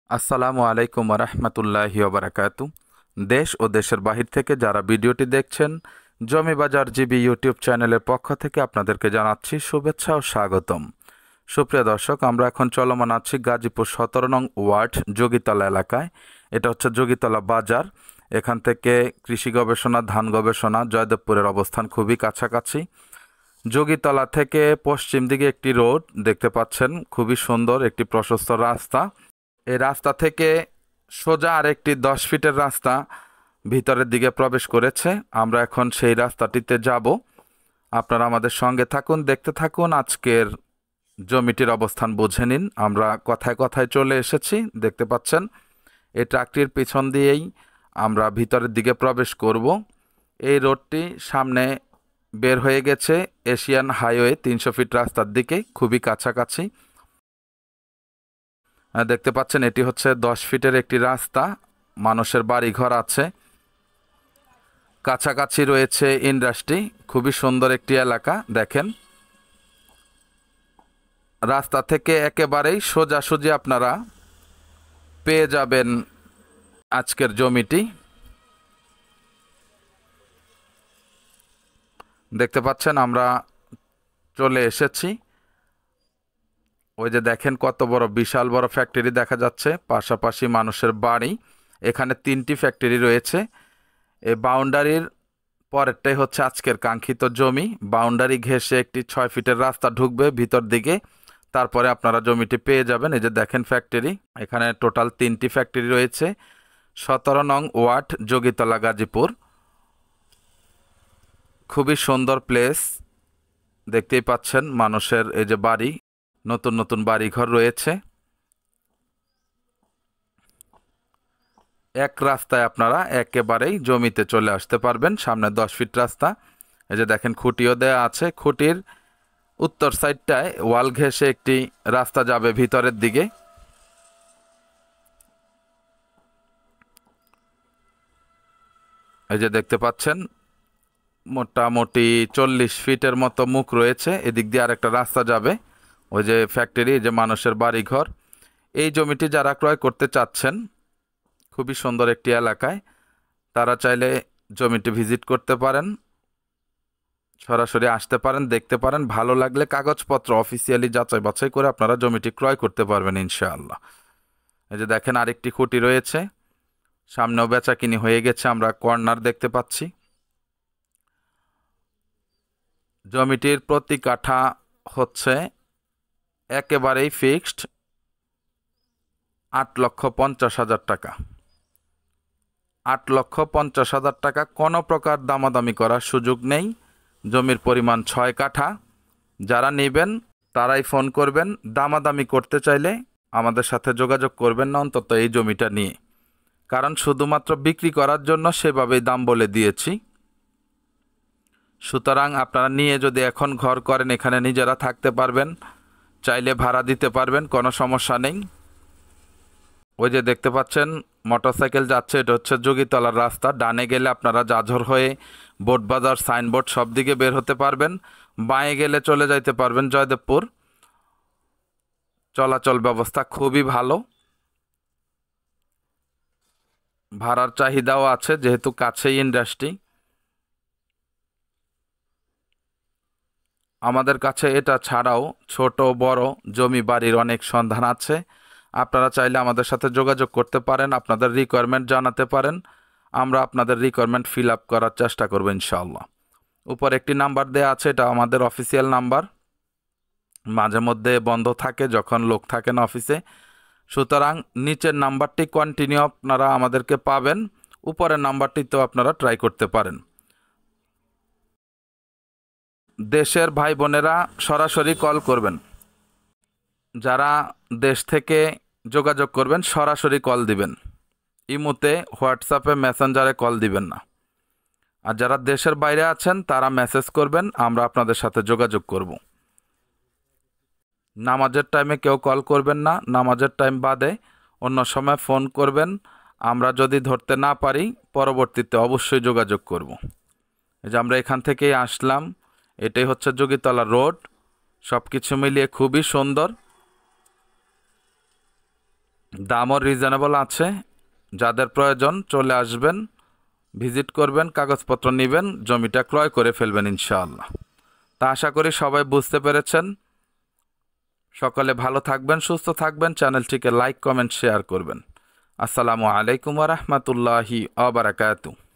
আসসালামু আলাইকুম রহমতুল্লাহি ওবরাকাতু। দেশ ও দেশের বাহির থেকে যারা ভিডিওটি দেখছেন, জমি বাজার জিবি ইউটিউব চ্যানেলের পক্ষ থেকে আপনাদেরকে জানাচ্ছি শুভেচ্ছা ও স্বাগতম। সুপ্রিয় দর্শক, আমরা এখন চলমান আছি গাজীপুর 17 নং ওয়ার্ড যোগীতলা এলাকায়। এটা হচ্ছে যোগীতলা বাজার। এখান থেকে কৃষি গবেষণা, ধান গবেষণা, জয়দেবপুরের অবস্থান খুবই কাছাকাছি। যোগীতলা থেকে পশ্চিম দিকে একটি রোড দেখতে পাচ্ছেন, খুবই সুন্দর একটি প্রশস্ত রাস্তা। এই রাস্তা থেকে সোজা আরেকটি 10 ফিটের রাস্তা ভিতরের দিকে প্রবেশ করেছে। আমরা এখন সেই রাস্তাটিতে যাব। আপনারা আমাদের সঙ্গে থাকুন, দেখতে থাকুন, আজকের জমিটির অবস্থান বুঝে নিন। আমরা কথায় কথায় চলে এসেছি, দেখতে পাচ্ছেন। এই ট্রাকটির পিছন দিয়েই আমরা ভিতরের দিকে প্রবেশ করব। এই রোডটি সামনে বের হয়ে গেছে এশিয়ান হাইওয়ে 300 ফিট রাস্তার দিকে, খুবই কাছাকাছি। দেখতে পাচ্ছেন এটি হচ্ছে 10 ফিটের একটি রাস্তা। মানুষের বাড়ি ঘর আছে, কাছাকাছি রয়েছে ইন্ডাস্ট্রি। খুবই সুন্দর একটি এলাকা। দেখেন, রাস্তা থেকে একেবারেই সোজাসুজি আপনারা পেয়ে যাবেন আজকের জমিটি। দেখতে পাচ্ছেন আমরা চলে এসেছি। ওই যে দেখেন কত বড়, বিশাল বড় ফ্যাক্টরি দেখা যাচ্ছে, পাশাপাশি মানুষের বাড়ি। এখানে 3টি ফ্যাক্টরি রয়েছে। এই বাউন্ডারির পরেরটাই হচ্ছে আজকের কাঙ্ক্ষিত জমি। বাউন্ডারি ঘেঁষে একটি 6 ফিটের রাস্তা ঢুকবে ভিতর দিকে, তারপরে আপনারা জমিটি পেয়ে যাবেন। এই যে দেখেন ফ্যাক্টরি, এখানে টোটাল 3টি ফ্যাক্টরি রয়েছে। 17 নং ওয়ার্ড যোগীতলা গাজীপুর। খুবই সুন্দর প্লেস, দেখতেই পাচ্ছেন। মানুষের এই যে বাড়ি, নতুন নতুন বাড়িঘর রয়েছে। এক রাস্তায় আপনারা একেবারেই জমিতে চলে আসতে পারবেন। সামনে 10 ফিট রাস্তা। এই যে দেখেন খুঁটিও দেয়া আছে। খুঁটির উত্তর সাইডটায় ওয়াল ঘেঁষে একটি রাস্তা যাবে ভিতরের দিকে। এই যে দেখতে পাচ্ছেন মোটামুটি 40 ফিটের মতো মুখ রয়েছে। এদিক দিয়ে আরেকটা রাস্তা যাবে। ওই যে ফ্যাক্টরি, যে মানুষের বাড়িঘর। এই জমিটি যারা ক্রয় করতে চাচ্ছেন, খুবই সুন্দর একটি এলাকায়, তারা চাইলে জমিটি ভিজিট করতে পারেন, সরাসরি আসতে পারেন, দেখতে পারেন। ভালো লাগলে কাগজপত্র অফিসিয়ালি যাচাই বাছাই করে আপনারা জমিটি ক্রয় করতে পারবেন ইনশাআল্লাহ। এই যে দেখেন আরেকটি খুঁটি রয়েছে। সামনেও বেচাকিনি হয়ে গেছে, আমরা কর্নার দেখতে পাচ্ছি। জমিটির প্রতি কাঠা হচ্ছে একেবারেই ফিক্সড 8,50,000 টাকা। 8,50,000 টাকা। কোনো প্রকার দামাদামি করার সুযোগ নেই। জমির পরিমাণ 6 কাঠা। যারা নেবেন তারাই ফোন করবেন। দামাদামি করতে চাইলে আমাদের সাথে যোগাযোগ করবেন না অন্তত এই জমিটা নিয়ে, কারণ শুধুমাত্র বিক্রি করার জন্য সেভাবেই দাম বলে দিয়েছি। সুতরাং আপনারা নিয়ে যদি এখন ঘর করেন, এখানে নিজেরা থাকতে পারবেন, চাইলে ভাড়া দিতে পারবেন, কোনো সমস্যা নেই। ওই যে দেখতে পাচ্ছেন মোটরসাইকেল যাচ্ছে, এটা হচ্ছে যোগীতলার রাস্তা। ডানে গেলে আপনারা জাঝর হয়ে বোটবাজার, সাইনবোর্ড সব দিকে বের হতে পারবেন। বাঁয়ে গেলে চলে যাইতে পারবেন জয়দেবপুর। চলাচল ব্যবস্থা খুবই ভালো। ভাড়ার চাহিদাও আছে যেহেতু কাছেই ইন্ডাস্ট্রি। আমাদের কাছে এটা ছাড়াও ছোট বড় জমি বাড়ির অনেক সন্ধান আছে। আপনারা চাইলে আমাদের সাথে যোগাযোগ করতে পারেন, আপনাদের রিকোয়ারমেন্ট জানাতে পারেন। আমরা আপনাদের রিকোয়ারমেন্ট ফিল আপ করার চেষ্টা করব ইনশাআল্লাহ। উপর একটি নাম্বার দেওয়া আছে, এটা আমাদের অফিসিয়াল নাম্বার। মাঝে মধ্যে বন্ধ থাকে যখন লোক থাকে না অফিসে। সুতরাং নিচের নাম্বারটি কন্টিনিউ আপনারা আমাদেরকে পাবেন, উপরের নাম্বারটিতেও আপনারা ট্রাই করতে পারেন। দেশের ভাই বোনেরা সরাসরি কল করবেন। যারা দেশ থেকে যোগাযোগ করবেন সরাসরি কল দিবেন, ইমোতে, হোয়াটসঅ্যাপে, মেসেঞ্জারে কল দিবেন না। আর যারা দেশের বাইরে আছেন তারা মেসেজ করবেন, আমরা আপনাদের সাথে যোগাযোগ করব। নামাজের টাইমে কেউ কল করবেন না, নামাজের টাইম বাদে অন্য সময় ফোন করবেন। আমরা যদি ধরতে না পারি পরবর্তীতে অবশ্যই যোগাযোগ করব। এই যে আমরা এখান থেকেই আসলাম, এটাই হচ্ছে যোগীতলা রোড। সব কিছু মিলিয়ে খুবই সুন্দর। দামও রিজনেবল আছে। যাদের প্রয়োজন চলে আসবেন, ভিজিট করবেন, কাগজপত্র নেবেন, জমিটা ক্রয় করে ফেলবেন ইনশাআল্লাহ। তা আশা করি সবাই বুঝতে পেরেছেন। সকলে ভালো থাকবেন, সুস্থ থাকবেন, চ্যানেলটিকে লাইক কমেন্ট শেয়ার করবেন। আসসালামু আলাইকুম ওয়া রাহমাতুল্লাহি ওয়া বারাকাতুহু।